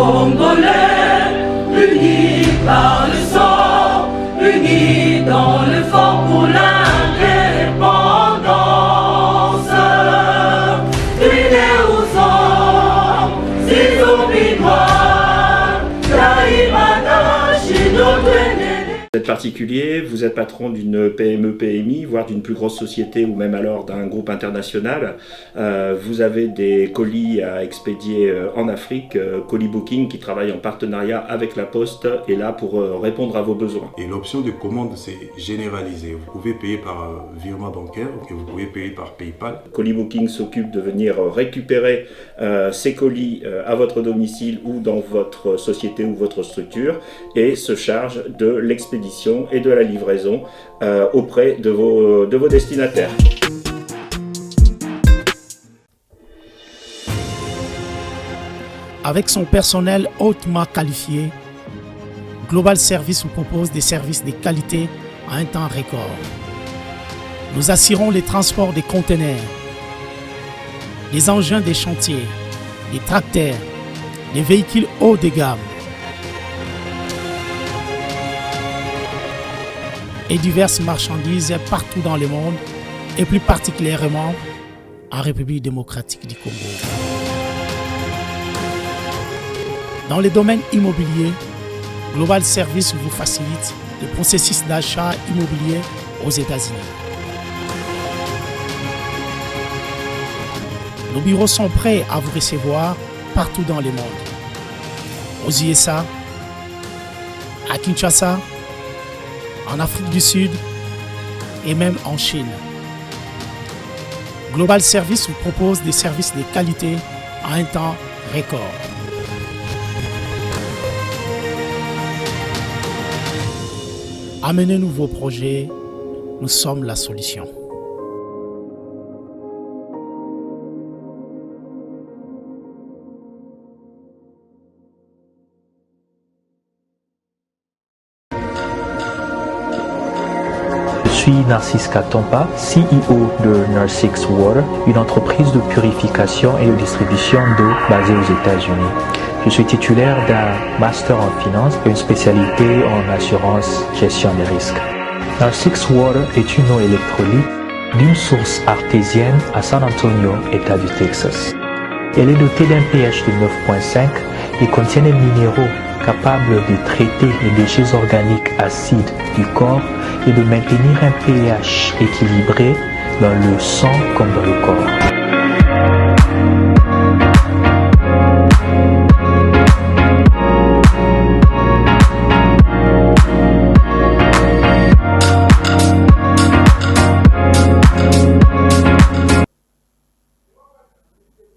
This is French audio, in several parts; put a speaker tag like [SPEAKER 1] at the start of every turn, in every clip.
[SPEAKER 1] Congolais, unis par le sang, unis dans l'effort pour l'indépendance. Unis aux hommes, si oublie noirs, Taïmana, Chinois.
[SPEAKER 2] Vous êtes particulier, vous êtes patron d'une PME, PMI, voire d'une plus grosse société ou même alors d'un groupe international. Vous avez des colis à expédier en Afrique. Colis Booking, qui travaille en partenariat avec la Poste, est là pour répondre à vos besoins.
[SPEAKER 3] Et l'option de commande, c'est généralisé. Vous pouvez payer par virement bancaire ou que vous pouvez payer par PayPal.
[SPEAKER 2] Colis Booking s'occupe de venir récupérer ces colis à votre domicile ou dans votre société ou votre structure et se charge de l'expédition et de la livraison auprès de vos destinataires.
[SPEAKER 4] Avec son personnel hautement qualifié, Global Service vous propose des services de qualité à un temps record. Nous assurons les transports des conteneurs, les engins des chantiers, les tracteurs, les véhicules haut de gamme et diverses marchandises partout dans le monde et plus particulièrement en République démocratique du Congo. Dans le domaine immobilier, Global Service vous facilite le processus d'achat immobilier aux États-Unis. Nos bureaux sont prêts à vous recevoir partout dans le monde. Aux USA, à Kinshasa, en Afrique du Sud et même en Chine. Global Service vous propose des services de qualité à un temps record. Amenez-nous vos projets, nous sommes la solution.
[SPEAKER 5] Je suis Narcisse Katompa, CEO de Narsix Water, une entreprise de purification et de distribution d'eau basée aux États-Unis. Je suis titulaire d'un master en finance et une spécialité en assurance gestion des risques. Narsix Water est une eau électrolyte d'une source artésienne à San Antonio, État du Texas. Elle est dotée d'un pH de 9.5 et contient des minéraux capables de traiter les déchets organiques acides du corps et de maintenir un pH équilibré dans le sang comme dans le corps.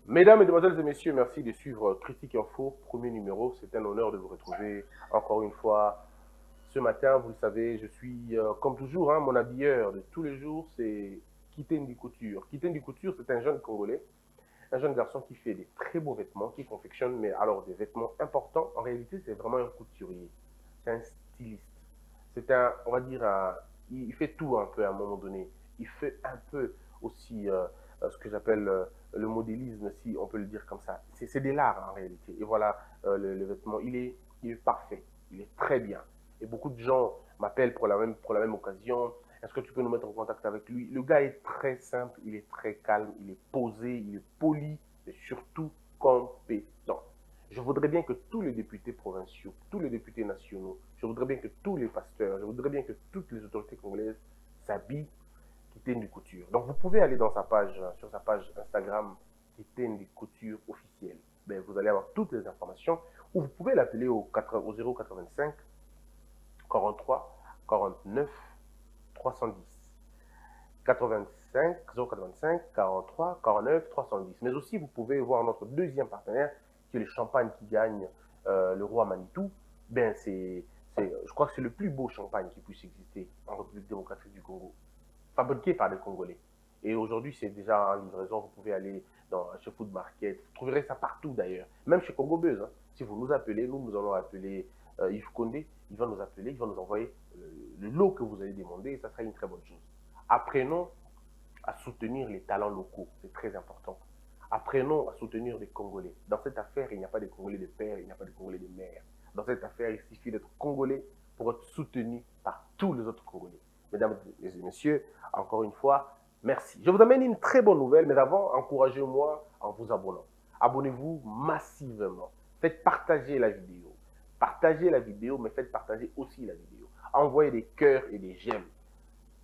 [SPEAKER 6] Mesdames, Mesdemoiselles et Messieurs, merci de suivre Critique Info, premier numéro. C'est un honneur de vous retrouver encore une fois ce matin. Vous le savez, je suis comme toujours, mon habilleur de tous les jours, c'est Kitendi Couture. Kitendi Couture, c'est un jeune Congolais, un jeune garçon qui fait des très beaux vêtements, qui confectionne, mais alors des vêtements importants. En réalité, c'est vraiment un couturier. C'est un styliste. C'est un, on va dire, il fait tout un peu à un moment donné. Il fait un peu aussi ce que j'appelle le modélisme, si on peut le dire comme ça. C'est de l'art en réalité. Et voilà, le vêtement, il est parfait. Il est très bien. Et beaucoup de gens m'appellent pour la même occasion. Est-ce que tu peux nous mettre en contact avec lui? Le gars est très simple, il est très calme, il est posé, il est poli et surtout compétent. Je voudrais bien que tous les députés provinciaux, tous les députés nationaux, je voudrais bien que tous les pasteurs, je voudrais bien que toutes les autorités congolaises s'habillent Kitendi Couture. Donc vous pouvez aller dans sa page, sur sa page Instagram, Kitendi Couture officielle. Ben, vous allez avoir toutes les informations. Ou vous pouvez l'appeler au 085 43 49 310. 085 43 49 310. Mais aussi, vous pouvez voir notre deuxième partenaire, qui est le champagne qui gagne le roi Manitou. Ben, je crois que c'est le plus beau champagne qui puisse exister en République démocratique du Congo, fabriqué par des Congolais. Et aujourd'hui, c'est déjà en livraison. Vous pouvez aller chez Food Market. Vous trouverez ça partout d'ailleurs. Même chez Congo Buzz. Si vous nous appelez, nous allons appeler Yves Condé. Il va nous appeler, il va nous envoyer le lot que vous allez demander. Et ça sera une très bonne chose. Apprenons à soutenir les talents locaux. C'est très important. Apprenons à soutenir les Congolais. Dans cette affaire, il n'y a pas de Congolais de père, il n'y a pas de Congolais de mère. Dans cette affaire, il suffit d'être Congolais pour être soutenu par tous les autres Congolais. Mesdames et messieurs, encore une fois, merci. Je vous amène une très bonne nouvelle, mais avant, encouragez-moi en vous abonnant. Abonnez-vous massivement. Faites partager la vidéo. Partagez la vidéo, mais faites partager aussi la vidéo. Envoyez des cœurs et des j'aime.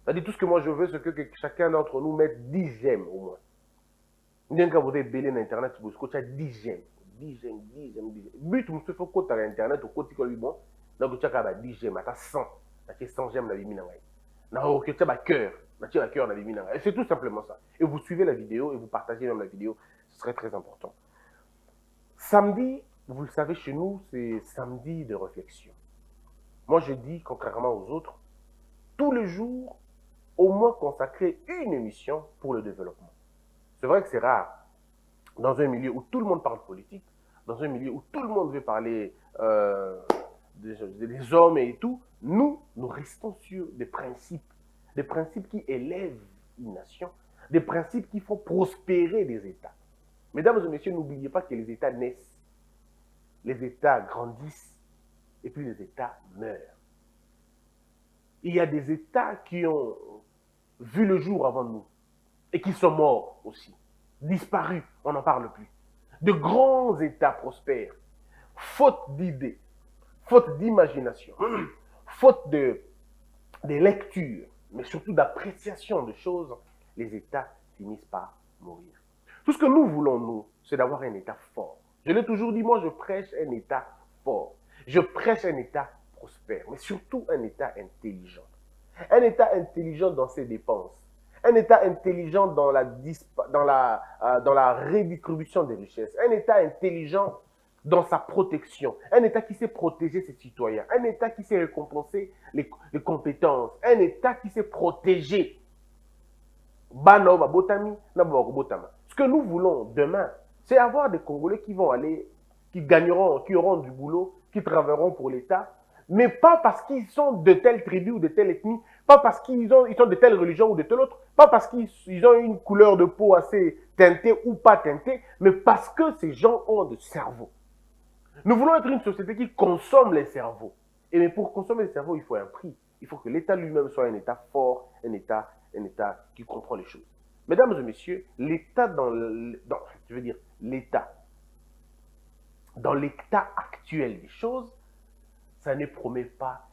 [SPEAKER 6] C'est-à-dire, tout ce que moi je veux, c'est que chacun d'entre nous mette 10 j'aime au moins. Quand vous êtes belé sur Internet, vous avez 10 j'aime. 10 j'aime, 10 j'aime, 10 j'aime. But, vous faites côté sur Internet, vous côté comme lui, bon. Donc, vous avez 10 j'aime, vous avez 100. Vous avez 100 j'aime dans les mines. Vous avez un cœur. Vous avez un cœur dans les mines. C'est tout simplement ça. Et vous suivez la vidéo et vous partagez même la vidéo. Ce serait très important. Samedi, vous le savez, chez nous, c'est samedi de réflexion. Moi, je dis, contrairement aux autres, tous les jours, au moins consacrer une émission pour le développement. C'est vrai que c'est rare. Dans un milieu où tout le monde parle politique, dans un milieu où tout le monde veut parler des hommes et tout, nous restons sur des principes qui élèvent une nation, des principes qui font prospérer des États. Mesdames et messieurs, n'oubliez pas que les États naissent, les États grandissent, et puis les États meurent. Il y a des États qui ont vu le jour avant nous, et qui sont morts aussi, disparus, on n'en parle plus. De grands États prospèrent, faute d'idées, faute d'imagination, faute de lecture, mais surtout d'appréciation de choses, les États finissent par mourir. Tout ce que nous voulons, nous, c'est d'avoir un État fort. Je l'ai toujours dit, moi je prêche un État fort. Je prêche un État prospère, mais surtout un État intelligent. Un État intelligent dans ses dépenses. Un État intelligent dans la redistribution des richesses. Un État intelligent dans sa protection. Un État qui sait protéger ses citoyens. Un État qui sait récompenser les compétences. Un État qui sait protéger. Ce que nous voulons demain, c'est avoir des Congolais qui vont aller, qui gagneront, qui auront du boulot, qui travailleront pour l'État, mais pas parce qu'ils sont de telle tribu ou de telle ethnie, pas parce qu'ils sont de telle religion ou de telle autre, pas parce qu'ils ont une couleur de peau assez teintée ou pas teintée, mais parce que ces gens ont de cerveau. Nous voulons être une société qui consomme les cerveaux. Et mais pour consommer les cerveaux, il faut un prix. Il faut que l'État lui-même soit un État fort, un État qui comprend les choses. Mesdames et messieurs, l'État dans l'état actuel des choses, ça ne promet pas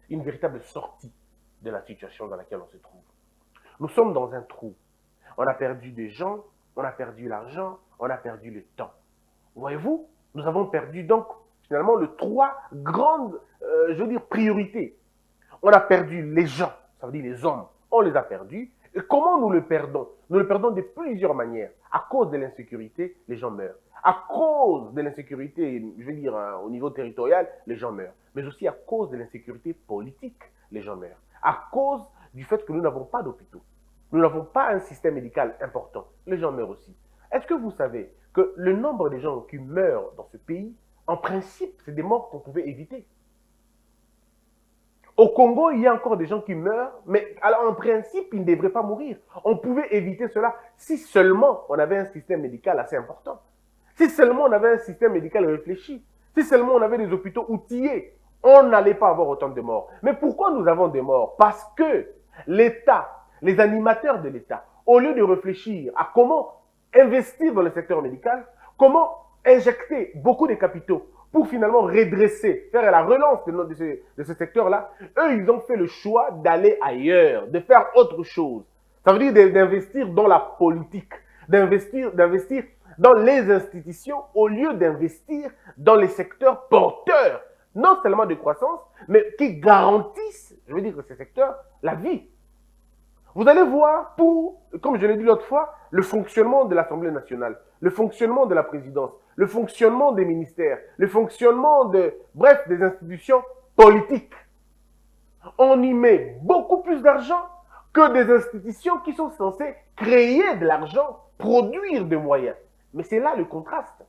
[SPEAKER 6] une véritable sortie de la situation dans laquelle on se trouve. Nous sommes dans un trou. On a perdu des gens, on a perdu l'argent, on a perdu le temps. Voyez-vous, nous avons perdu donc finalement les trois grandes, priorités. On a perdu les gens, ça veut dire les hommes, on les a perdus. Et comment nous le perdons? Nous le perdons de plusieurs manières. À cause de l'insécurité, les gens meurent. À cause de l'insécurité, au niveau territorial, les gens meurent. Mais aussi à cause de l'insécurité politique, les gens meurent. À cause du fait que nous n'avons pas d'hôpitaux. Nous n'avons pas un système médical important. Les gens meurent aussi. Est-ce que vous savez que le nombre de gens qui meurent dans ce pays, en principe, c'est des morts qu'on pouvait éviter? Au Congo, il y a encore des gens qui meurent, mais alors en principe, ils ne devraient pas mourir. On pouvait éviter cela si seulement on avait un système médical assez important. Si seulement on avait un système médical réfléchi. Si seulement on avait des hôpitaux outillés, on n'allait pas avoir autant de morts. Mais pourquoi nous avons des morts? Parce que l'État, les animateurs de l'État, au lieu de réfléchir à comment investir dans le secteur médical, comment injecter beaucoup de capitaux pour finalement redresser, faire la relance de ce secteur-là, eux, ils ont fait le choix d'aller ailleurs, de faire autre chose. Ça veut dire d'investir dans la politique, d'investir dans les institutions au lieu d'investir dans les secteurs porteurs, non seulement de croissance, mais qui garantissent, que ces secteurs, la vie. Vous allez voir comme je l'ai dit l'autre fois, le fonctionnement de l'Assemblée nationale, le fonctionnement de la présidence, le fonctionnement des ministères, le fonctionnement des institutions politiques. On y met beaucoup plus d'argent que des institutions qui sont censées créer de l'argent, produire des moyens. Mais c'est là le contraste.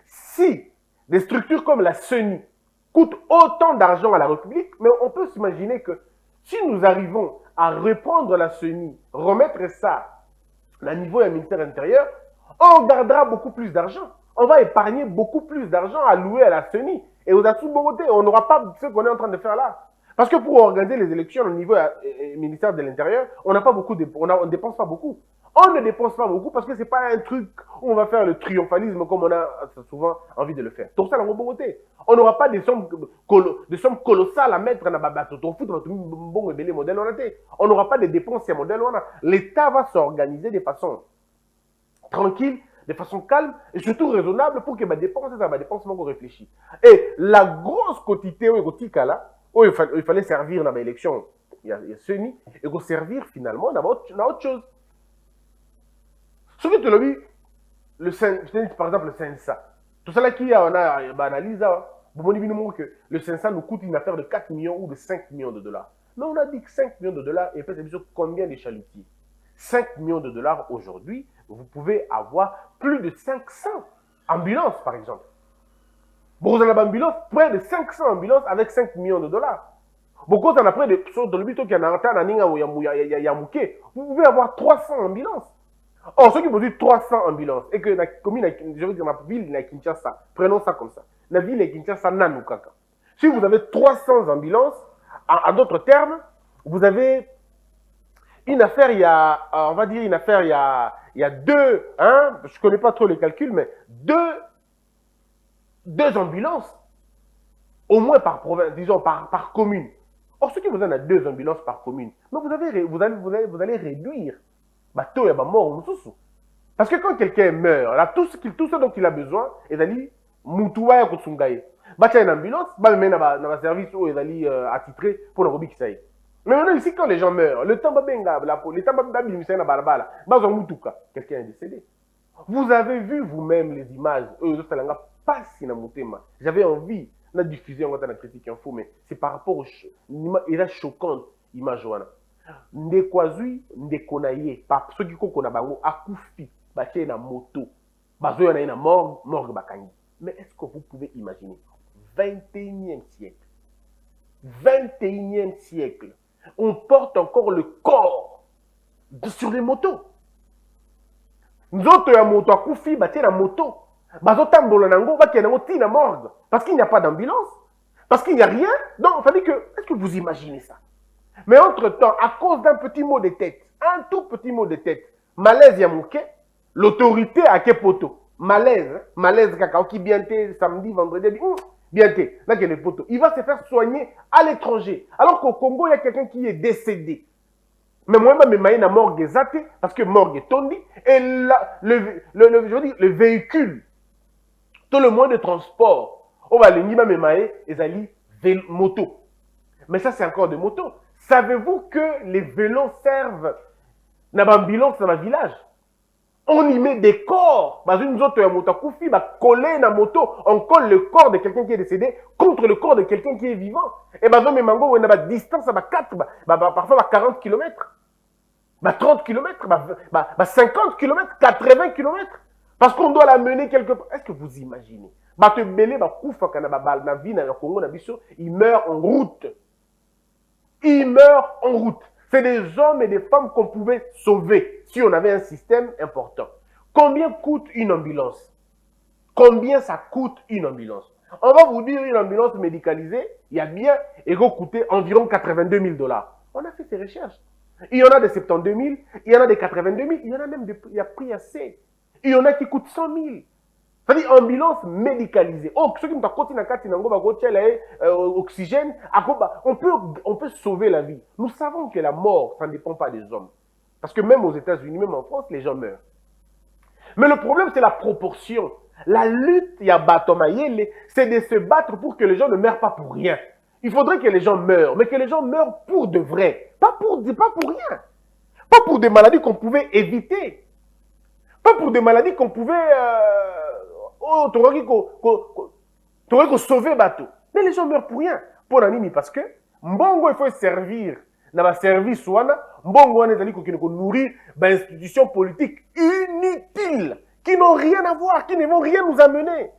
[SPEAKER 6] Si des structures comme la CENI coûtent autant d'argent à la République, mais on peut s'imaginer que si nous arrivons à reprendre la CENI, remettre ça au niveau du ministère intérieur, on gardera beaucoup plus d'argent. On va épargner beaucoup plus d'argent à louer à la CENI. Et aux sous-beauté, on n'aura pas ce qu'on est en train de faire là. Parce que pour organiser les élections au niveau du ministère de l'Intérieur, on ne dépense pas beaucoup. On ne dépense pas beaucoup parce que ce n'est pas un truc où on va faire le triomphalisme comme on a souvent envie de le faire. Tout ça, la beauté. On n'aura pas des sommes colossales à mettre dans la babato. On n'aura pas de dépenses à modèle. L'État va s'organiser de façon tranquille, de façon calme et surtout raisonnable pour que ma dépense, ça va dépenser qu'on réfléchit. Et la grosse quantité là, où il fallait servir dans l'élection, il y a CENI, et qu'on servir finalement dans autre chose. Ce que tu l'as vu, par exemple le CENSA, tout ça là qui on a analysé, que le CENSA nous coûte une affaire de 4 millions ou de 5 millions de dollars. Mais on a dit que 5 millions de dollars, et peut-être combien de chalutiers? 5 millions de dollars aujourd'hui, vous pouvez avoir plus de 500 ambulances, par exemple. Vous avez ambulance, près de 500 ambulances avec 5 millions de dollars. Beaucoup en après de vous pouvez avoir 300 ambulances. Or, ceux qui produisent 300 ambulances, et que la commune, je veux dire, la ville de Kinshasa, prenons ça comme ça. La ville de Kinshasa, Nanukaka. Si vous avez 300 ambulances, en d'autres termes, vous avez une affaire, il y a, on va dire une affaire, il y a deux, hein, je ne connais pas trop les calculs, mais deux ambulances, au moins par province, disons par commune. Or, ceux qui vous en ont 2 ambulances par commune, mais vous allez réduire bateau et mort. Parce que quand quelqu'un meurt, là, tout ce dont il a besoin, il d'aller moutoua et kotsungaye. Batia une ambulance, même dans un service où il d'aller attitré pour le robi qui s'aille. Mais maintenant, ici, quand les gens meurent, le temps babenga, le temps babenga, na barabala, bazo mutouka, quelqu'un est décédé. Vous avez vu vous-même les images, pas si na mutema. J'avais envie de diffuser en la critique info, mais c'est par rapport aux images choquantes, images wana. Ndekwazui, ndekonaye, par ceux qui connaissent bango, akufi, baché na moto, bazo yana na morgue bakangi. Mais est-ce que vous pouvez imaginer, 21e siècle, 21e siècle, on porte encore le corps sur les motos. Nous autres, la moto akufi, baché na moto, bazo tambola nango, baké nango tina morgue, parce qu'il n'y a pas d'ambulance, parce qu'il n'y a rien. Donc, il fallait que, est-ce que vous imaginez ça? Mais entre-temps, à cause d'un petit mot de tête, un tout petit mot de tête, malaise yamouké, l'autorité a kepoto. Malaise, malaise kakao qui bienté samedi, vendredi, bienté, là qu'il y a le poto. Il va se faire soigner à l'étranger. Alors qu'au Congo, il y a quelqu'un qui est décédé. Mais moi, je me na morgue exaté, parce que morgue est tondi, et là, je veux dire, le véhicule, tout le moyen de transport, on va le nima me maé, et zali moto. Mais ça, c'est encore des motos. Savez-vous que les vélos servent dans l'ambulance dans le village? On y met des corps. Nous autres, on coller la moto, on colle le corps de quelqu'un qui est décédé contre le corps de quelqu'un qui est vivant. Et on a une distance à 4, parfois 40 km, 30 km, 50 km, 80 km. Parce qu'on doit la mener quelque part. Est-ce que vous imaginez? Il meurt en route. Ils meurent en route. C'est des hommes et des femmes qu'on pouvait sauver si on avait un système important. Combien coûte une ambulance? Combien ça coûte une ambulance? On va vous dire une ambulance médicalisée, il y a bien, et va coûter environ 82 000 $. On a fait ces recherches. Il y en a de 72 000, il y en a de 82 000, il y en a même il y a prix assez. Il y en a qui coûtent 100 000. C'est-à-dire ambulance médicalisée. Oh, ceux qui nous oxygène, on peut sauver la vie. Nous savons que la mort, ça ne dépend pas des hommes. Parce que même aux États-Unis, même en France, les gens meurent. Mais le problème, c'est la proportion. La lutte, il y a Batomayele, c'est de se battre pour que les gens ne meurent pas pour rien. Il faudrait que les gens meurent, mais que les gens meurent pour de vrai. Pas pour rien. Pas pour des maladies qu'on pouvait éviter. Pas pour des maladies qu'on pouvait... tu aurais qu'on sauver bateau. Mais les gens meurent pour rien. Pour l'anime, parce que Mbongo, il faut servir dans le service. Mbongo, il faut nourrir des institutions politiques inutiles qui n'ont rien à voir, qui ne vont rien nous amener.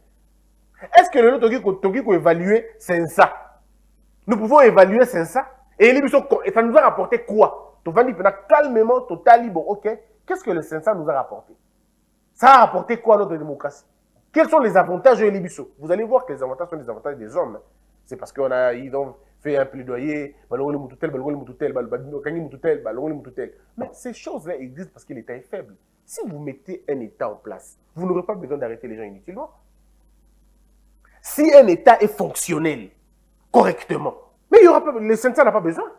[SPEAKER 6] Est-ce que le Togi peut évaluer c'est ça? Nous pouvons évaluer c'est ça. Et ça nous a rapporté quoi? Tu vas dire calmement, total bon, ok, qu'est-ce que le Sensa nous a rapporté? Ça a apporté quoi à notre démocratie? Quels sont les avantages de l'Ibiso? Vous allez voir que les avantages sont les avantages des hommes. C'est parce qu'ils ont fait un plaidoyer, mais ces choses-là existent parce que l'État est faible. Si vous mettez un État en place, vous n'aurez pas besoin d'arrêter les gens inutilement. Si un État est fonctionnel, correctement, mais il y aura pas, le Sensa n'a pas besoin.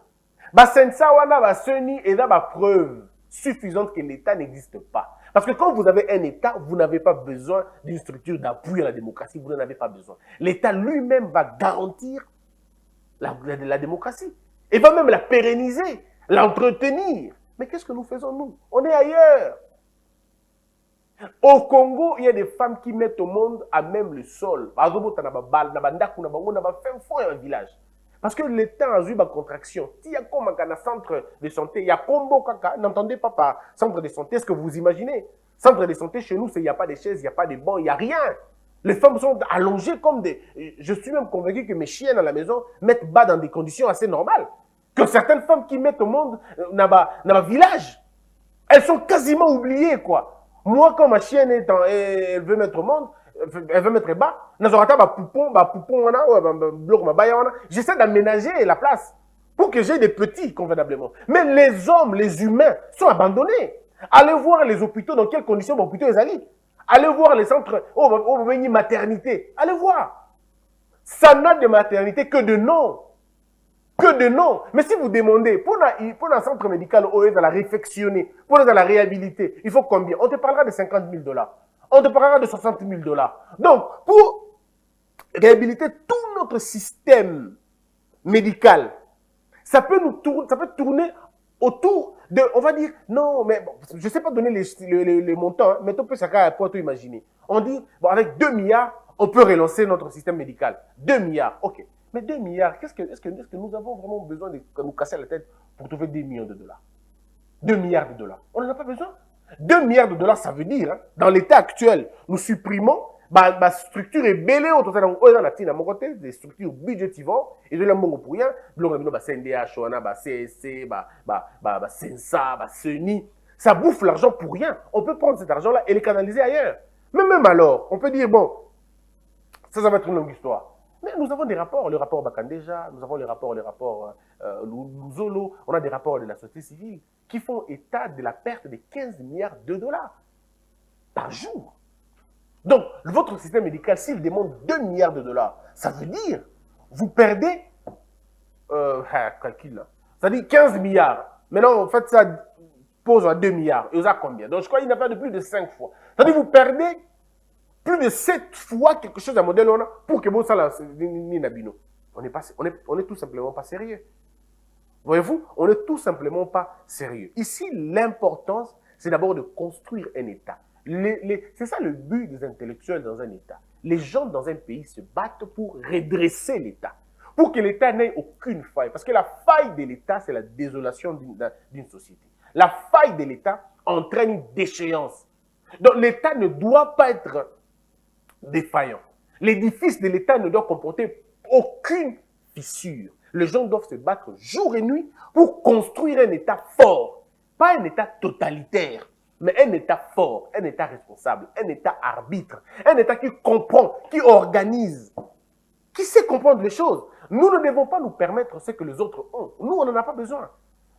[SPEAKER 6] Sensa wana ba seni et là ba preuve suffisante que l'État n'existe pas. Parce que quand vous avez un État, vous n'avez pas besoin d'une structure d'appui à la démocratie, vous n'en avez pas besoin. L'État lui-même va garantir la démocratie. Et va même la pérenniser, l'entretenir. Mais qu'est-ce que nous faisons, nous? On est ailleurs. Au Congo, il y a des femmes qui mettent au monde à même le sol. Par exemple, il y a un village. Parce que l'État a eu une contraction. Il y a comme un centre de santé, il y a Combo Kaka, n'entendez pas par centre de santé, est-ce que vous imaginez? Centre de santé, chez nous, il n'y a pas de chaises, il n'y a pas de bancs, il n'y a rien. Les femmes sont allongées comme des... Je suis même convaincu que mes chiennes à la maison mettent bas dans des conditions assez normales. Que certaines femmes qui mettent au monde dans le village, elles sont quasiment oubliées, quoi. Moi, quand ma chienne elle veut mettre au monde, elle veut mettre bas, j'essaie d'aménager la place pour que j'ai des petits convenablement. Mais les hommes, les humains sont abandonnés. Allez voir les hôpitaux, dans quelles conditions les hôpitaux ils allient. Allez voir les centres, maternité. Allez voir. Ça n'a de maternité que de nom. Que de nom. Mais si vous demandez, pour un centre médical, on va la réfectionner, pour la réhabiliter, il faut combien? On te parlera de 50 000 $. On te parlera de 60 000 $. Donc, pour réhabiliter tout notre système médical, ça peut tourner autour de, on va dire, non, mais bon, je ne sais pas donner les montants, hein, mais on peut imaginer. On dit, bon, avec 2 milliards, on peut relancer notre système médical. 2 milliards, ok. Mais 2 milliards, est-ce que nous avons vraiment besoin de nous casser la tête pour trouver des millions de dollars? 2 milliards de dollars. On n'en a pas besoin. 2 milliards de dollars, ça veut dire, hein, dans l'état actuel, nous supprimons ma structure est belée au total dans mon côté des structures budgétives et de la mongo pour rien CNDH CSC Sensa CENI, ça bouffe l'argent pour rien. On peut prendre cet argent là et le canaliser ailleurs. Mais même alors on peut dire bon, ça va être une longue histoire. Mais nous avons des rapports, le rapport Bakandeja, nous avons les rapports Luzolo, on a des rapports de la société civile qui font état de la perte de 15 milliards de dollars par jour. Donc, votre système médical, s'il demande 2 milliards de dollars, ça veut dire, vous perdez, calcul là, ça dit 15 milliards. Maintenant, en fait, ça pose à 2 milliards. Et vous avez combien? Donc, je crois qu'il n'a pas de plus de 5 fois. Ça dit, vous perdez plus de 7 fois quelque chose à modèle pour que vous ça ni nabino. On est tout simplement pas sérieux. Voyez-vous, on n'est tout simplement pas sérieux. Ici, l'importance, c'est d'abord de construire un État. C'est ça le but des intellectuels dans un État. Les gens dans un pays se battent pour redresser l'État, pour que l'État n'ait aucune faille. Parce que la faille de l'État, c'est la désolation d'une société. La faille de l'État entraîne une déchéance. Donc l'État ne doit pas être défaillant. L'édifice de l'État ne doit comporter aucune fissure. Les gens doivent se battre jour et nuit pour construire un État fort. Pas un État totalitaire, mais un État fort, un État responsable, un État arbitre, un État qui comprend, qui organise, qui sait comprendre les choses. Nous ne devons pas nous permettre ce que les autres ont. Nous, on n'en a pas besoin.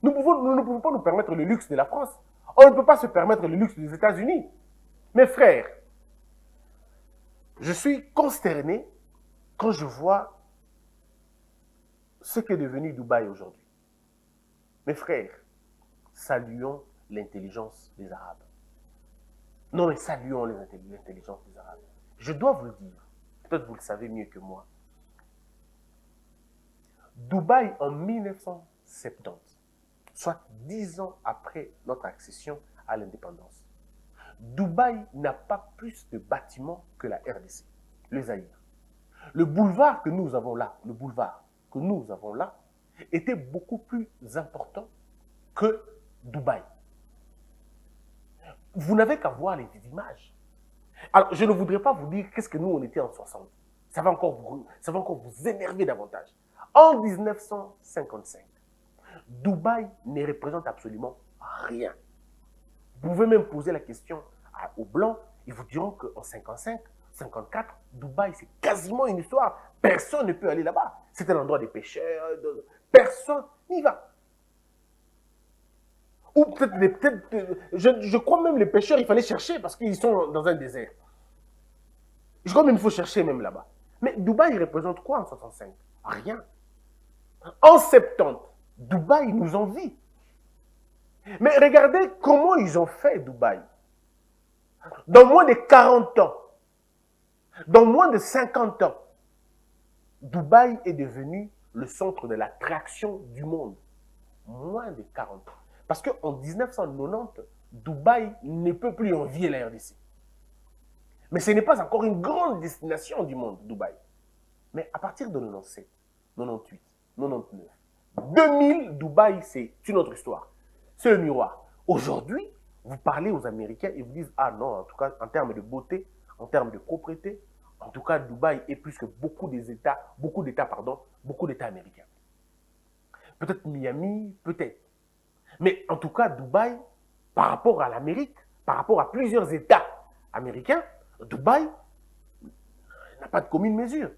[SPEAKER 6] Nous ne pouvons pas nous permettre le luxe de la France. On ne peut pas se permettre le luxe des États-Unis. Mes frères, je suis consterné quand je vois ce qu'est devenu Dubaï aujourd'hui. Mes frères, saluons l'intelligence des Arabes. Non, mais saluons l'intelligence des Arabes. Je dois vous le dire, peut-être vous le savez mieux que moi. Dubaï, en 1970, soit 10 ans après notre accession à l'indépendance, Dubaï n'a pas plus de bâtiments que la RDC, le Zaïre. Le boulevard que nous avons là, était beaucoup plus important que Dubaï. Vous n'avez qu'à voir les images. Alors, je ne voudrais pas vous dire qu'est-ce que nous, on était en 60. Ça va encore vous énerver davantage. En 1955, Dubaï ne représente absolument rien. Vous pouvez même poser la question aux Blancs, ils vous diront qu'en 55, 54, Dubaï, c'est quasiment une histoire. Personne ne peut aller là-bas. C'est un endroit des pêcheurs, personne n'y va. Ou je crois même les pêcheurs, il fallait chercher parce qu'ils sont dans un désert. Je crois même qu'il faut chercher même là-bas. Mais Dubaï, il représente quoi en 65? Rien. En 70, Dubaï nous envie. Mais regardez comment ils ont fait Dubaï. Dans moins de 40 ans, dans moins de 50 ans, Dubaï est devenu le centre de l'attraction du monde. Moins de 40 ans. Parce qu'en 1990, Dubaï ne peut plus envier la RDC. Mais ce n'est pas encore une grande destination du monde, Dubaï. Mais à partir de 97, 98, 99, 2000, Dubaï, c'est une autre histoire. C'est le miroir. Aujourd'hui, vous parlez aux Américains, ils vous disent, ah non, en tout cas, en termes de beauté, en termes de propreté, en tout cas, Dubaï est plus que beaucoup d'États américains. Peut-être Miami, peut-être. Mais en tout cas, Dubaï, par rapport à l'Amérique, par rapport à plusieurs États américains, Dubaï n'a pas de commune mesure.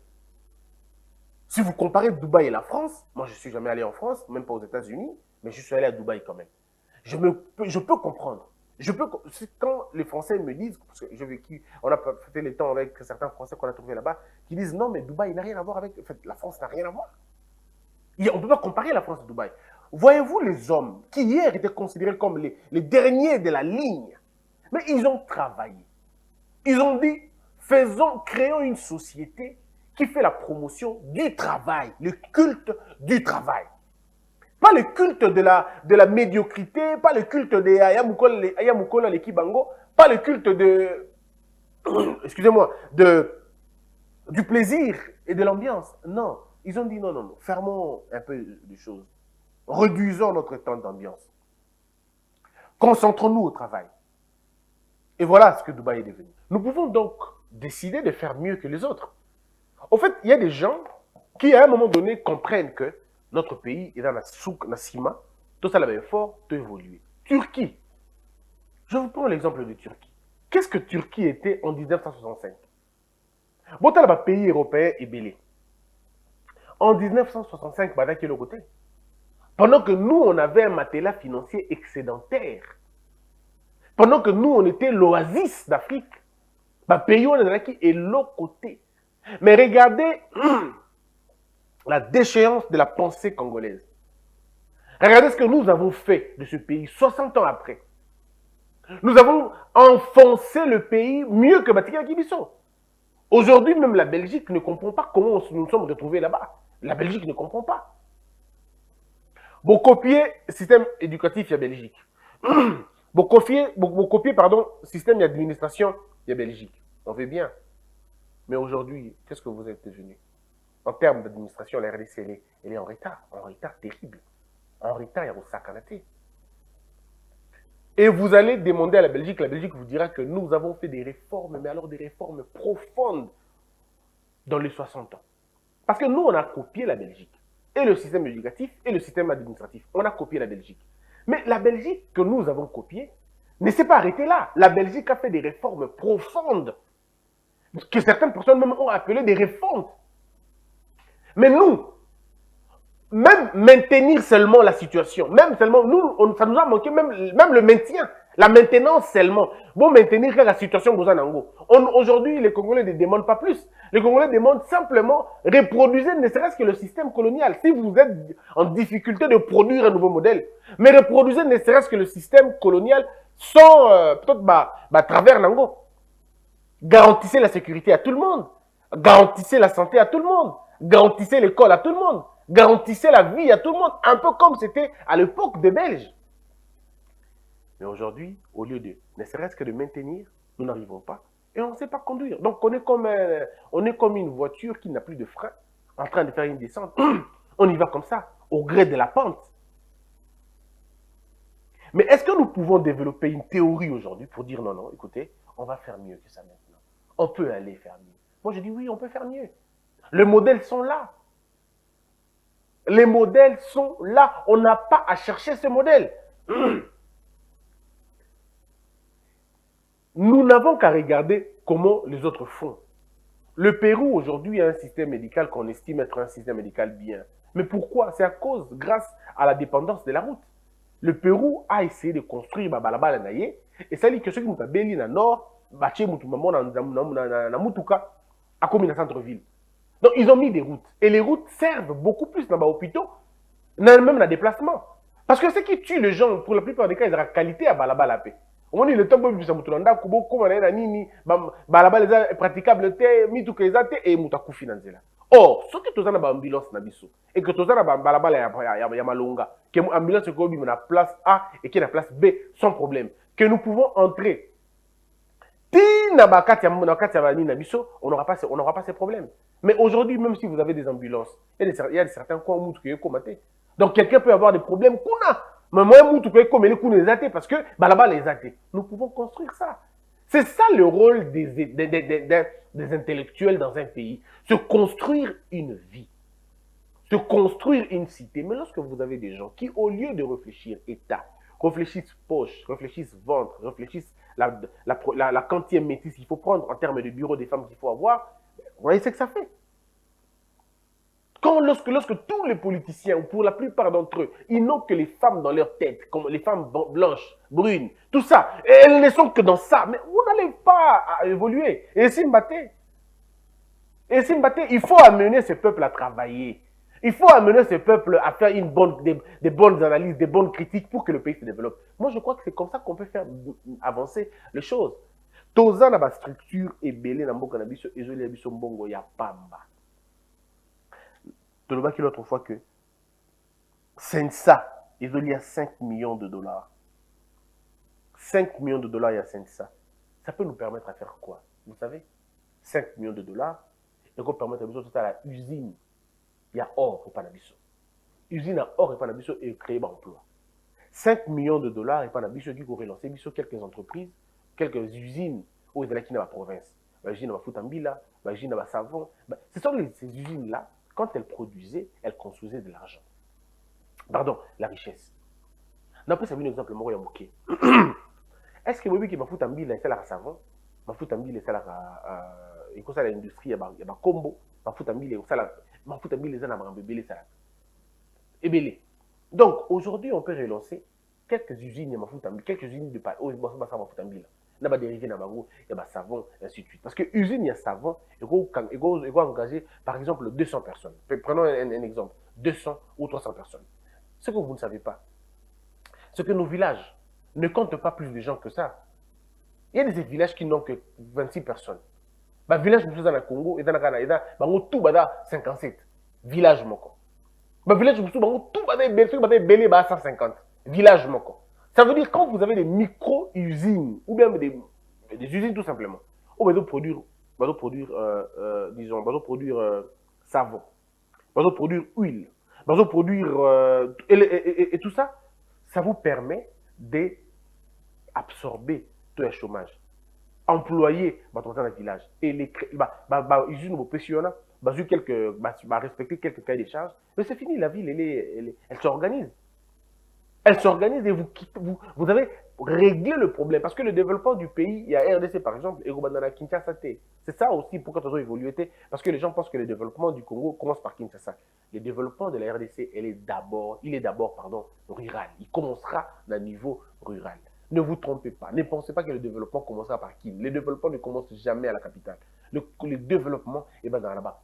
[SPEAKER 6] Si vous comparez Dubaï et la France, moi je ne suis jamais allé en France, même pas aux États-Unis, mais je suis allé à Dubaï quand même. Je peux comprendre. Quand les Français me disent, parce que j'ai vécu, on a fait les temps avec certains Français qu'on a trouvés là-bas, qui disent non, mais Dubaï n'a rien à voir avec. En fait, la France n'a rien à voir. On ne peut pas comparer la France et Dubaï. Voyez-vous les hommes qui hier étaient considérés comme les derniers de la ligne, mais ils ont travaillé. Ils ont dit, créons une société qui fait la promotion du travail, le culte du travail. Pas le culte de la médiocrité, pas le culte de Ayamukola les Kibango, pas le culte de, excusez-moi, du plaisir et de l'ambiance. Non, ils ont dit non, non, non, fermons un peu les choses. Réduisons notre temps d'ambiance. Concentrons-nous au travail. Et voilà ce que Dubaï est devenu. Nous pouvons donc décider de faire mieux que les autres. Au fait, il y a des gens qui, à un moment donné, comprennent que notre pays est dans la souk, la cima, tout ça l'avait fort, tout évolué. Turquie. Je vous prends l'exemple de Turquie. Qu'est-ce que Turquie était en 1965? Bon, t'as là pays européen et belé. En 1965, bah, quel côté? Pendant que nous, on avait un matelas financier excédentaire. Pendant que nous, on était l'oasis d'Afrique. Bah, pays on est l'autre côté. Mais regardez la déchéance de la pensée congolaise. Regardez ce que nous avons fait de ce pays 60 ans après. Nous avons enfoncé le pays mieux que Batika Kibiso. Aujourd'hui, même la Belgique ne comprend pas comment nous nous sommes retrouvés là-bas. La Belgique ne comprend pas. Vous copiez le système éducatif de la Belgique. Vous copiez, système d'administration de la Belgique. On fait bien. Mais aujourd'hui, qu'est-ce que vous êtes devenu? En termes d'administration, la RDC, elle est en retard terrible. En retard, il y a au sakanaté. Et vous allez demander à la Belgique vous dira que nous avons fait des réformes, mais alors des réformes profondes dans les 60 ans. Parce que nous, on a copié la Belgique. Et le système éducatif et le système administratif. On a copié la Belgique. Mais la Belgique que nous avons copiée ne s'est pas arrêtée là. La Belgique a fait des réformes profondes que certaines personnes même ont appelées des réformes. Mais nous, même maintenir seulement la situation, même seulement, ça nous a manqué même le maintien, la maintenance seulement. Bon, maintenir la situation Bozanango. Aujourd'hui, les Congolais ne demandent pas plus. Les Congolais demandent simplement reproduire ne serait-ce que le système colonial. Si vous êtes en difficulté de produire un nouveau modèle, mais reproduisez ne serait-ce que le système colonial sans, peut-être, travers Nango. Garantissez la sécurité à tout le monde. Garantissez la santé à tout le monde. Garantissez l'école à tout le monde. Garantissez la vie à tout le monde. Un peu comme c'était à l'époque des Belges. Mais aujourd'hui, au lieu de ne serait-ce que de maintenir, nous n'arrivons pas. Et on ne sait pas conduire. Donc on est comme une voiture qui n'a plus de frein, en train de faire une descente. On y va comme ça, au gré de la pente. Mais est-ce que nous pouvons développer une théorie aujourd'hui pour dire non, non, écoutez, on va faire mieux que ça maintenant. On peut aller faire mieux. Moi je dis oui, on peut faire mieux. Les modèles sont là. Les modèles sont là. On n'a pas à chercher ce modèle. Nous n'avons qu'à regarder comment les autres font. Le Pérou, aujourd'hui, a un système médical qu'on estime être un système médical bien. Mais pourquoi? C'est à cause, grâce à la dépendance de la route. Le Pérou a essayé de construire Babalaba Naye, et ça dit que ceux qui nous ont béni dans le nord, Baché Moutoumamon na Moutuka, à comme dans centre-ville. Donc, ils ont mis des routes. Et les routes servent beaucoup plus dans les hôpitaux, même dans les déplacements. Parce que ce qui tue les gens, pour la plupart des cas, ils ont la qualité à Balaba la paix. On dit le temps où ils ont Kubo, comme on a dit, Balaba les a praticables, Mituka les a et Moutakou finanzela. Or, ce que tu as dans l'ambulance, et que tu as dans Balaba la Yamalonga, que l'ambulance est dans la place A et qui est dans la place B, sans problème, que nous pouvons entrer. On n'aura pas ces problèmes. Mais aujourd'hui, même si vous avez des ambulances, il y a certains coins où vous pouvez. Donc quelqu'un peut avoir des problèmes. Mais moi, je peux les parce que là-bas, les athées. Nous pouvons construire ça. C'est ça le rôle des intellectuels dans un pays. Se construire une vie. Se construire une cité. Mais lorsque vous avez des gens qui, au lieu de réfléchir État, réfléchissent poche, réfléchissent ventre, réfléchissent la quantième métisse qu'il faut prendre en termes de bureau des femmes qu'il faut avoir, vous voyez ce que ça fait. Lorsque tous les politiciens, ou pour la plupart d'entre eux, ils n'ont que les femmes dans leur tête, comme les femmes blanches, brunes, tout ça, et elles ne sont que dans ça, mais vous n'allez pas à évoluer. Et Simbaté, il faut amener ce peuple à travailler. Il faut amener ce peuple à faire des bonnes analyses, des bonnes critiques pour que le pays se développe. Moi, je crois que c'est comme ça qu'on peut faire avancer les choses. Toza na ba structure ebele na mboka na biso ezoli ya biso mbongo ya pamba. Tolobaki l'autre fois que Sensa ezoli ya 5 millions de dollars. 5 millions de dollars ya Sensa. Ça peut nous permettre à faire quoi? Vous savez, 5 millions de dollars et qu'on permet à biso tout à la usine. Il y a or et pas na biso. Usine à or et pas na biso et créer d'emploi. 5 millions de dollars et pas na biso qui pourrait lancer biso quelques entreprises. Quelques usines où ils sont dans la province. L'usine à Futambila, l'usine à Savon. Ce sont ces usines-là, quand elles produisaient, elles construisaient de l'argent. Pardon, la richesse. D'après, ça un exemple, moi, il est-ce que Bobi qui m'a Futambila est à Savon, m'a Futambila est à l'industrie, il y a combo, m'a Futambila est à bébé, Ebélé. Donc, aujourd'hui, on peut relancer quelques usines, quelques usines de paille, il y a des dérivés, il y a des savons, et ainsi de suite. Parce que l'usine, il y a savon, il faut engager, par exemple, 200 personnes. Prenons un exemple, 200 ou 300 personnes. Ce que vous ne savez pas, c'est que nos villages ne comptent pas plus de gens que ça. Il y a des villages qui n'ont que 26 personnes. Le village dans le Congo, et dans le Canada, tout bada 57. Village moko. Le village tout bada 150. Village moko. Ça veut dire quand vous avez des micro-usines, ou bien des usines tout simplement, on va produire savon, on va produire huile, on va produire et tout ça, ça vous permet d'absorber tout le chômage, employer dans le village et les usines vont pressionner, respecter quelques cahiers des charges, mais c'est fini, la ville elle s'organise. Elle s'organise et vous avez réglé le problème. Parce que le développement du pays, il y a RDC par exemple, et Kinshasa. C'est ça aussi pourquoi nous avons évolué. Parce que les gens pensent que le développement du Congo commence par Kinshasa. Le développement de la RDC, il est d'abord rural. Il commencera d'un niveau rural. Ne vous trompez pas. Ne pensez pas que le développement commencera par qui. Le développement ne commence jamais à la capitale. Le développement est dans là-bas.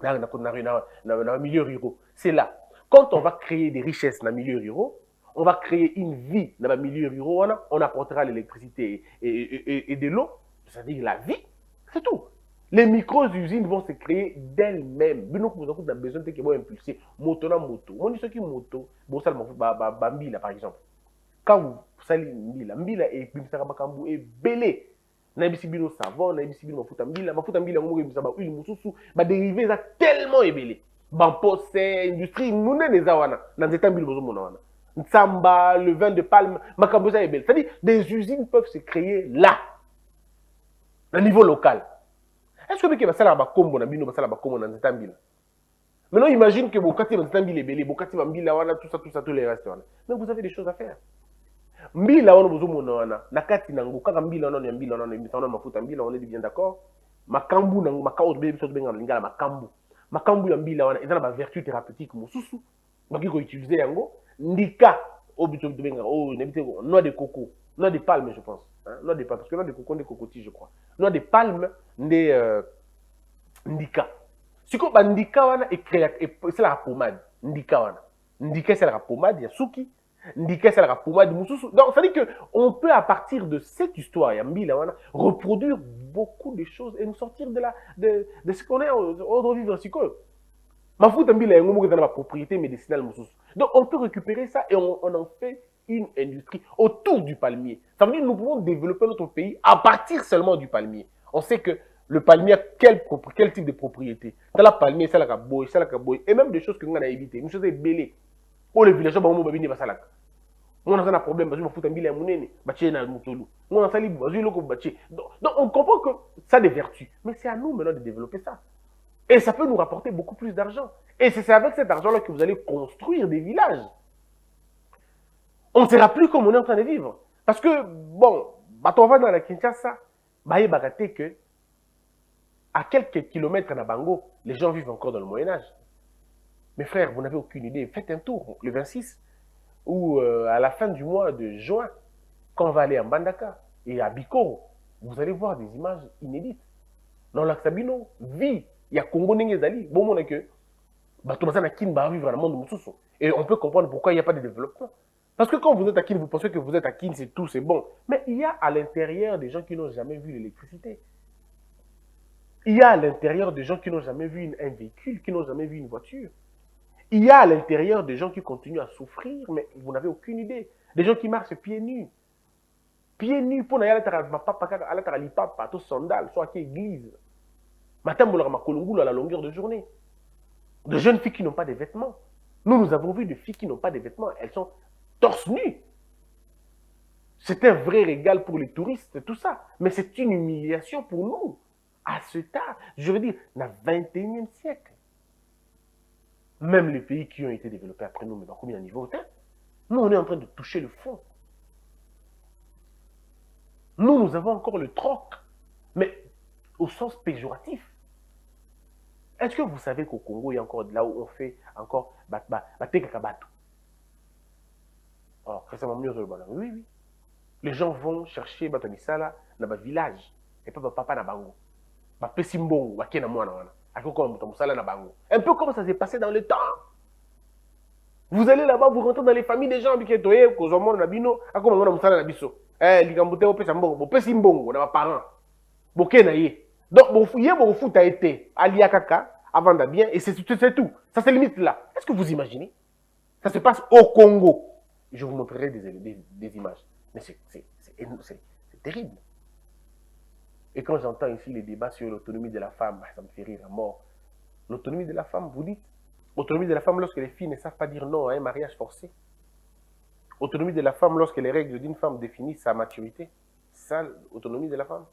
[SPEAKER 6] Dans le milieu rural. C'est là. Quand on va créer des richesses dans le milieu rural, on va créer une vie dans le milieu rural, on apportera l'électricité et de l'eau, c'est-à-dire la vie, c'est tout. Les micro-usines vont se créer d'elles-mêmes. Nous avons besoin de impulser moto na moto. On dit ce qui moto, Mbila par exemple. Quand vous salez Mbila et Bimsarabakambu est belé. Naibisi bino savon, naibisi bino mafuta Mbila ngomwe bisaba huile mususu, dérivé ça tellement ébélé. Bampo c'est industrie nous les awana dans cet ambiance bozomona wana. Nsamba, le vin de palme, makamboza est belle. C'est-à-dire, des usines peuvent se créer là, au niveau local. Est-ce que vous avez un combo dans cet ambiance? Maintenant, imagine que Bokati va s'tambi belé, Bokati va mbila wana, tout ça, tous les restes wana. Mais vous avez des choses à faire. Mbila wana bozo mona wana, nakati nango, kaka mbila wana, mbila wana, mbila wana, mafuta mbila wana, bien d'accord. Makambu nango, makao de bébé, benga lingala makambu. Makambu ya mbila wana, ezana ba vertu thérapeutique mosusu. Baki ko utiliser yango, ndika, obito de benga, oh, n'habite noix de coco, noix de palme, je pense. Hein? Noix de palme, parce que noix de coco, des cocotiers, je crois. Noix de palme, des ndika. Si ko bandika wana c'est la pommade ndika wana ndika c'est la pommade ya suki ndika c'est la pommade mususu. Donc ça veut dire que on peut à partir de cette histoire ya mbila wana reproduire beaucoup de choses et nous sortir de ce qu'on est au vivre siko mafuta mbila yango moko dans la propriété médicinale mususu. Donc on peut récupérer ça et on en fait une industrie autour du palmier. Ça veut dire que nous pouvons développer notre pays à partir seulement du palmier. On sait que le palmier a quel type de propriété? Dans la palmier, c'est la caboye, et même des choses que nous avons évité. Nous sommes belés. Pour les villageois, nous avons des basalak. On a un problème, parce que nous avons un bâché dans le moutolou. On a un salib, donc on comprend que ça a des vertus. Mais c'est à nous maintenant de développer ça. Et ça peut nous rapporter beaucoup plus d'argent. Et c'est avec cet argent-là que vous allez construire des villages. On ne sera plus comme on est en train de vivre. Parce que, bon, on va dans la Kinshasa, il y que à quelques kilomètres à Bango, les gens vivent encore dans le Moyen-Âge. Mes frères, vous n'avez aucune idée. Faites un tour le 26 ou à la fin du mois de juin, quand on va aller à Mbandaka et à Bikoro, vous allez voir des images inédites. Dans l'Aksabino, vie, il y a Congo Nengezali. Bon, on a que Batoumazana Kin va vivre dans le monde de et on peut comprendre pourquoi il n'y a pas de développement. Parce que quand vous êtes à Kin, vous pensez que vous êtes à Kin, c'est tout, c'est bon. Mais il y a à l'intérieur des gens qui n'ont jamais vu l'électricité. Il y a à l'intérieur des gens qui n'ont jamais vu un véhicule, qui n'ont jamais vu une voiture. Il y a à l'intérieur des gens qui continuent à souffrir, mais vous n'avez aucune idée. Des gens qui marchent pieds nus. Pieds nus pour aller à l'ipapa, tout sandal, soit à l'église. Matin, à la longueur de journée. De jeunes filles qui n'ont pas de vêtements. Nous avons vu des filles qui n'ont pas de vêtements. Elles sont torse nus. C'est un vrai régal pour les touristes, tout ça. Mais c'est une humiliation pour nous. À ce tard, je veux dire, dans le 21e siècle, même les pays qui ont été développés après nous, mais dans combien de niveaux, nous, on est en train de toucher le fond. Nous avons encore le troc, mais au sens péjoratif. Est-ce que vous savez qu'au Congo, il y a encore là où on fait encore Batekakabato? Alors, récemment, oui, oui. Les gens vont chercher Batonisala dans le village, et pas papa na bango. Un peu comme ça s'est passé dans le temps. Vous allez là-bas, vous rentrez dans les familles des gens, donc vous a été avant d'habiller, et c'est tout. Ça se limite là. Est-ce que vous imaginez? Ça se passe au Congo. Je vous montrerai des images. Mais c'est terrible. Et quand j'entends ici les débats sur l'autonomie de la femme, ça me fait rire à mort. L'autonomie de la femme, vous dites? Autonomie de la femme lorsque les filles ne savent pas dire non à un mariage forcé. Autonomie de la femme lorsque les règles d'une femme définissent sa maturité. C'est ça l'autonomie de la femme.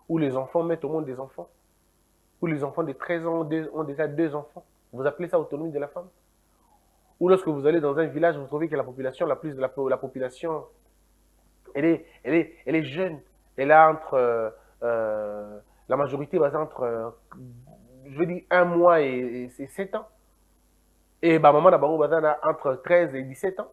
[SPEAKER 6] Où les enfants mettent au monde des enfants. Où les enfants de 13 ans ont déjà 2 enfants. Vous appelez ça autonomie de la femme? Ou lorsque vous allez dans un village, vous trouvez que la population, la population, elle est jeune. Elle a entre... la majorité va entre, je veux dire, 1 mois et 7 ans. Et maman d'abord va entre 13 et 17 ans.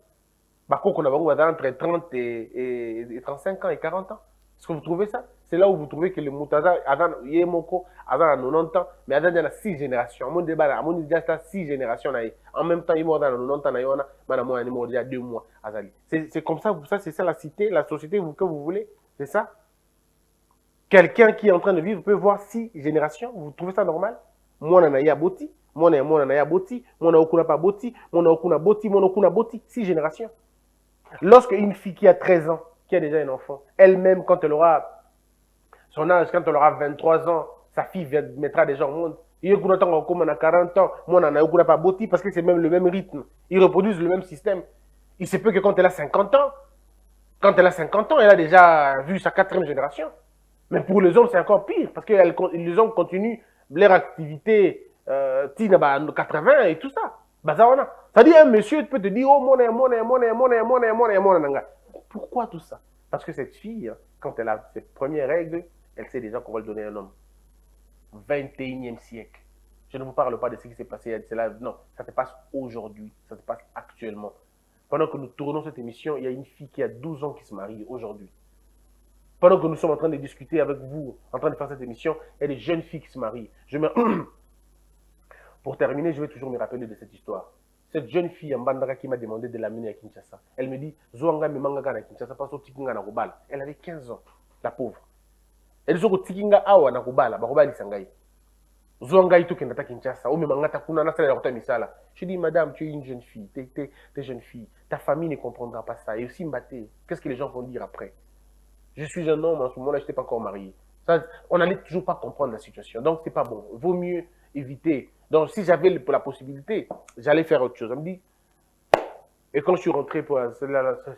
[SPEAKER 6] Koko d'abord va entre 30 et 35 ans et 40 ans. Est-ce que vous trouvez ça? C'est là où vous trouvez que le Moutaza, il y a 90 ans, mais il y a 6 générations. Mon débat, il y a 6 générations. En même temps, il y a 90 ans, il y a 2 mois. C'est comme ça, c'est ça la cité, la société que vous voulez. C'est ça? Quelqu'un qui est en train de vivre peut voir 6 générations. Vous trouvez ça normal? Moi, on a boti. Moi, on a boti. Moi, on a pas boti. Moi, on a boti. Moi, on a boti. 6 générations. Lorsque une fille qui a 13 ans, qui a déjà un enfant, elle-même, quand elle aura son âge, quand elle aura 23 ans, sa fille mettra déjà au monde. Il y a comme on a 40 ans, moi, on a pas boti parce que c'est même le même rythme. Ils reproduisent le même système. Il se peut que quand elle a 50 ans, elle a déjà vu sa 4e génération. Mais pour les hommes, c'est encore pire, parce que les hommes continuent leur activité Tina 80 et tout ça. Ça dit un monsieur peut te dire oh mon. Pourquoi tout ça? Parce que cette fille, quand elle a ses premières règles, elle sait déjà qu'on va lui donner un homme. 21e siècle. Je ne vous parle pas de ce qui s'est passé. Non, ça se passe aujourd'hui. Ça se passe actuellement. Pendant que nous tournons cette émission, il y a une fille qui a 12 ans qui se marie aujourd'hui. Pendant que nous sommes en train de discuter avec vous, en train de faire cette émission, il y a des jeunes filles qui se marient. Pour terminer, je vais toujours me rappeler de cette histoire. Cette jeune fille en Bandara qui m'a demandé de l'amener à Kinshasa. Elle me dit, Zoanga me manga na Kinshasa, pas Tikinga na Kubala. Elle avait 15 ans, la pauvre. Elle dit, Tikinga awa na Kubala, Barobali Sangai. Zoanga itu Kendata Kinshasa, ou me manga takuna na sala la misala. Je dis, madame, tu es une jeune fille, t'es jeune fille. Ta famille ne comprendra pas ça. Et aussi Mbaté, qu'est-ce que les gens vont dire après? Je suis un homme, en ce moment-là, je n'étais pas encore marié. Ça, on n'allait toujours pas comprendre la situation. Donc, c'est pas bon. Il vaut mieux éviter. Donc, si j'avais la possibilité, j'allais faire autre chose. Elle me dit, et quand je suis rentré pour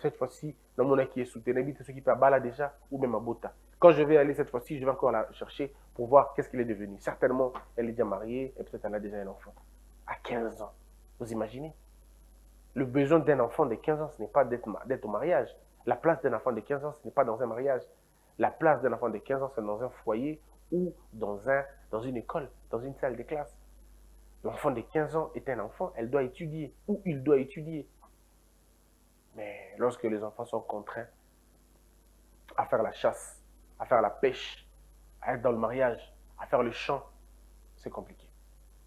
[SPEAKER 6] cette fois-ci, dans mon qui est soutenu, c'est ce qui peut à Bala déjà, ou même à Bota. Quand je vais aller cette fois-ci, je vais encore la chercher pour voir qu'est-ce qu'elle est devenue. Certainement, elle est déjà mariée et peut-être elle a déjà un enfant. À 15 ans. Vous imaginez? Le besoin d'un enfant de 15 ans, ce n'est pas d'être au mariage. La place d'un enfant de 15 ans, ce n'est pas dans un mariage. La place d'un enfant de 15 ans, c'est dans un foyer ou dans une école, dans une salle de classe. L'enfant de 15 ans est un enfant, elle doit étudier ou il doit étudier. Mais lorsque les enfants sont contraints à faire la chasse, à faire la pêche, à être dans le mariage, à faire le champ, c'est compliqué.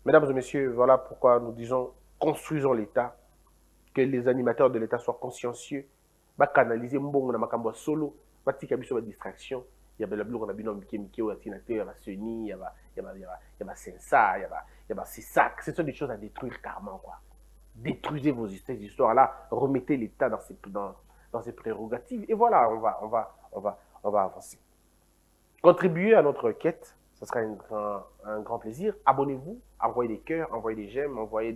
[SPEAKER 6] Mesdames et messieurs, voilà pourquoi nous disons construisons l'État, que les animateurs de l'État soient consciencieux, va canaliser mbongo na makambo solo, va tika biso ba distraction, il y a la bloc na bino mike ou atinateur, il y a la seni, il y a sensa, il y a ces sacs, ce sont des choses à détruire carrément quoi. Détruisez ces histoires-là, remettez l'État dans ses prérogatives et voilà, on va avancer. Contribuez à notre quête, ce sera un grand plaisir. Abonnez-vous, envoyez des cœurs, envoyez des j'aime, envoyez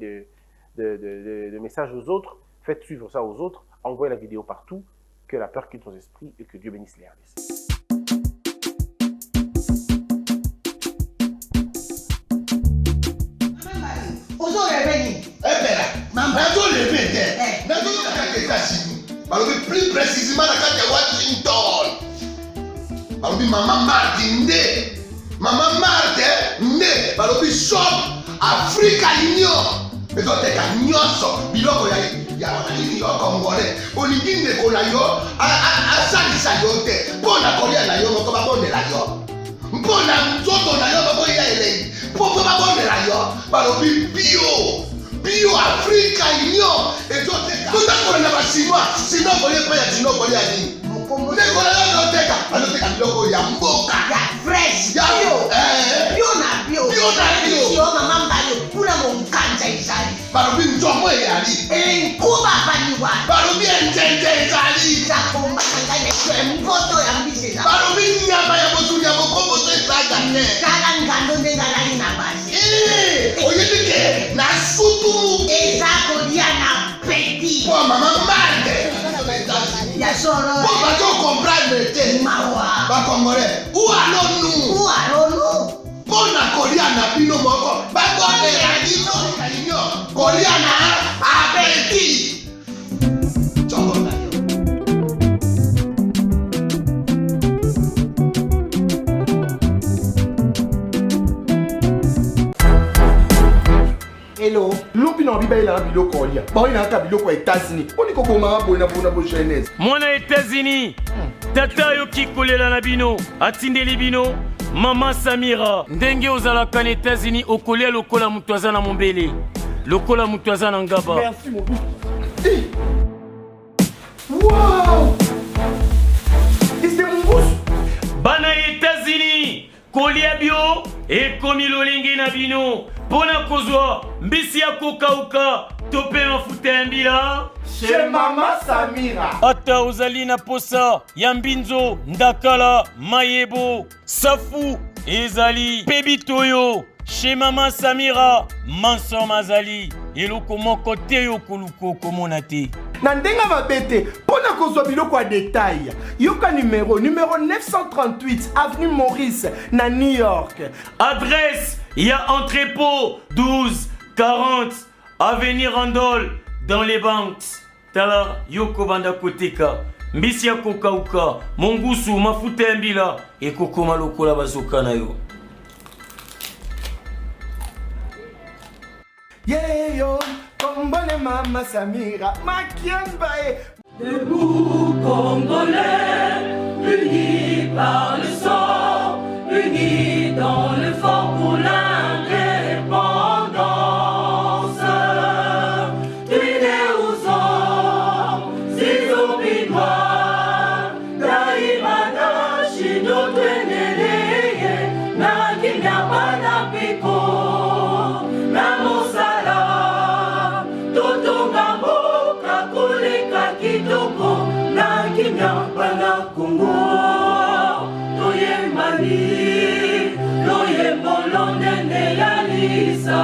[SPEAKER 6] des messages aux autres, faites suivre ça aux autres. Envoyez la vidéo partout, que la peur quitte vos esprits et que Dieu bénisse les RDC.
[SPEAKER 7] Plus précisément dans Washington. Maman Martin né. Maman Martin né. Balobi shop Africa Union. Mais donc t'es qu'à nyonso. Biloko ya wanani yo Congolais. Olingi ndeko na yo asalisa yo te. Mpona kolia na yo moko babondela yo. Mpona nzoto na yo baboya elei. Poko babondela yo. Balobi bio Africa Union. Et donc t'es qu'à ndako na basinois. Sinon kolia pa ya sinon kolia ni. Ndeko na yo teka. Aloteka biloko ya mboka.
[SPEAKER 8] Ya fresh.
[SPEAKER 7] Ya
[SPEAKER 8] bio. Yo mama mbalo kuna monkanja izali.
[SPEAKER 7] Balobi nzomo yali.
[SPEAKER 8] Nkuba baniwa.
[SPEAKER 7] Balobi enjenje ezali.
[SPEAKER 8] Zakomba ngane kwe mpoto ya mbiseza.
[SPEAKER 7] Balobi nyama ya botu ya bokombo to esaga ne.
[SPEAKER 8] Kala ngando ndengalali na basi.
[SPEAKER 7] Oyedike na sutu.
[SPEAKER 8] Ezako dia na petit.
[SPEAKER 7] Po mama mande.
[SPEAKER 8] Ya soro.
[SPEAKER 7] Po ba to comprendre te.
[SPEAKER 8] Mawa.
[SPEAKER 7] Ba Congolais. Où allons-nous? Pona kolia na bino moko. Ba bonne ya bino. Kolia na appétit. Chongo na yo.
[SPEAKER 9] Hello. Lupi na biba ila biloko kolia. Ba ina ka biloko États-Unis. Oni ko boma bona bo jeunesse.
[SPEAKER 10] Mwana États-Unis. Tata yo kikolela na bino, atindeli bino. Maman Samira, ndenge ozalaka na États-Unis okolia lokola mutu aza na mombele. Lokola mutu aza na ngaba.
[SPEAKER 9] Merci mon fils. Wow! C'est mon bouche.
[SPEAKER 10] Bana États-Unis, kolia bio ekomi lolenge na bino. Pona kozwa mbisi ya kokauka tope mafuta ya mbila.
[SPEAKER 9] Chez Maman Samira.
[SPEAKER 10] Ata ozali na posa ya mbinzo, ndakala, mayebo, safu, ezali, pebitoyo. Chez Maman Samira, manso mazali, eloko moko te yo koluko komona te.
[SPEAKER 9] Na ndenga mabete, pona kozwa biloko ya détail. Yoka numéro 938 avenue Maurice na New York.
[SPEAKER 10] Adresse Il y a entrepôt 12, 40, avenir Randol dans les banques. Tala yoko banda koteka. Mbisi ya kokauka, mongusu, mafuta ya mbila, ekokoma lokola bazoka na yo.
[SPEAKER 9] Yeyo, kombone mama Samira, makiambae.
[SPEAKER 1] Debout Congolais, unis par le sang, unis dans le fort pour l'indépendance. Unis aux hommes, si obinois, daimana shido tweneleye, na kinyamana piko, na mosala, totonga mboka koleka kitoko, na kinyamana Kongo, toyembani, loyembo lonene ya lisa.